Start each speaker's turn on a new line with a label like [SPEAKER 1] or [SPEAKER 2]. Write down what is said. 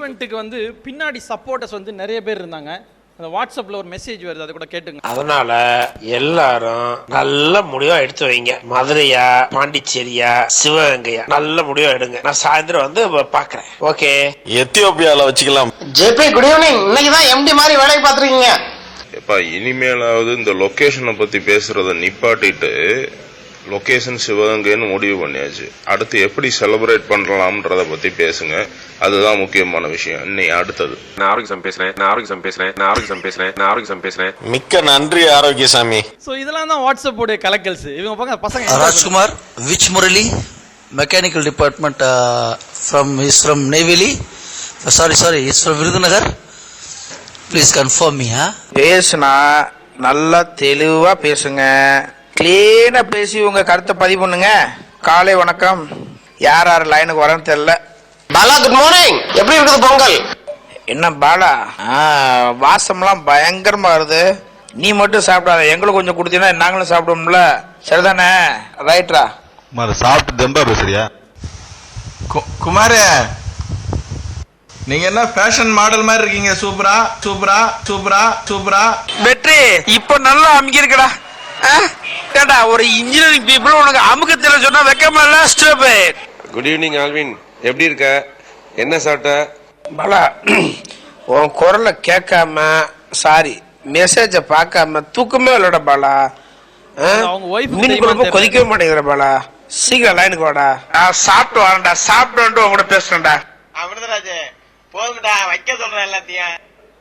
[SPEAKER 1] ஈவெண்ட்டுக்கு வந்து பின்னாடி சப்போர்ட்டர்ஸ் வந்து நிறைய பேர் இருந்தாங்க. அந்த வாட்ஸ்அப்ல ஒரு மெசேஜ் வருது, அதை கூட கேட்டுங்க.
[SPEAKER 2] அதனால எல்லாரும் நல்ல முடிவா எடுத்து வைங்க. மதுரையா, பாண்டிச்சேரியா, சிவகங்கையா, நல்ல முடிவா எடுங்க. நான் சாயந்தரம் வந்து பாக்குறேன். ஓகே,
[SPEAKER 3] எத்தியோப்பியால வச்சுக்கலாம்.
[SPEAKER 2] JP good evening. இன்னைக்கு தான் எம்டி மாதிரி வேலையை பாத்துருக்கீங்க.
[SPEAKER 4] எப்பா இனிமேலாவது இந்த லொகேஷனை பத்தி பேசுறத நிப்பாட்டிட்டு லொகேஷன் சிவகங்கைன்னு முடிவு பண்ணியாச்சு. அடுத்து எப்படி செலிப்ரேட் பண்ணலாம்ன்றத பத்தி பேசுங்க. அதுதான் முக்கியமான விஷயம். இன்னைக்கு அடுத்தது
[SPEAKER 3] நான் பேசுறேன். மிக்க நன்றி ஆரோக்கியசாமி.
[SPEAKER 1] ஸோ இதெல்லாம் தான் வாட்ஸ்அப் உடைய கலக்கல்ஸ். இவங்க பசங்க
[SPEAKER 5] Rajkumar which Murali mechanical department from Neyveli. Sorry is from Virudhunagar. Please confirm me.
[SPEAKER 6] பேசுனா நல்லா தெளிவா பேசுங்க. கிளீனா பேசி உங்க கருத்தை பதிவு பண்ணுங்க. காலை வணக்கம். யார் யார் லைனுக்கு வரேன்னு தெரியல.
[SPEAKER 2] Bala good morning. எப்படி இருக்குது பொங்கல்?
[SPEAKER 6] என்ன பாலா, வாசம்லாம் பயங்கரமா வருது. நீ மட்டும் சாப்பிடாத, எங்களுக்கு கொஞ்சம் கொடுத்தீங்கன்னா நாங்களும் சாப்பிடுவோம்ல. சரிதானே? ரைட்ரா.
[SPEAKER 3] சாப்பிட்டு தெம்பா பேசுறியா
[SPEAKER 7] குமார்? நீங்க என்ன ஃபேஷன் மாடல் மாதிரி இருக்கீங்க. சூப்பரா சூப்பரா சூப்பரா சூப்பரா.
[SPEAKER 6] வெற்றி இப்ப நல்லா அமுக்கிருக்கடா. ஏண்டா ஒரு இன்ஜினியரிங் பீப்புள் உனக்கு அமுக்கத்துல சொன்னா வெக்கமா இல்ல? ஸ்டூபிட்.
[SPEAKER 8] குட் ஈவினிங் ஆல்வின், எப்படி இருக்க? என்ன சாப்பிட்ட?
[SPEAKER 6] பாலா, உன் குரலை கேட்காம சாரி மெசேஜ பார்க்காம தூக்கமே இல்லடா பாலா. மீன் குழம்பு கொதிக்கவே மாட்டேங்கிற பாலா. சீக்கிரம் லைனுக்கு வாடா. சாப்பிட்டு வரேன்டா. சாப்பிட்டு உங்க கூட பேசுறேன்டா.
[SPEAKER 9] அமிர்தராஜ் போதும்டா, வைக்க சொல்றேன் எல்லாத்தையும்.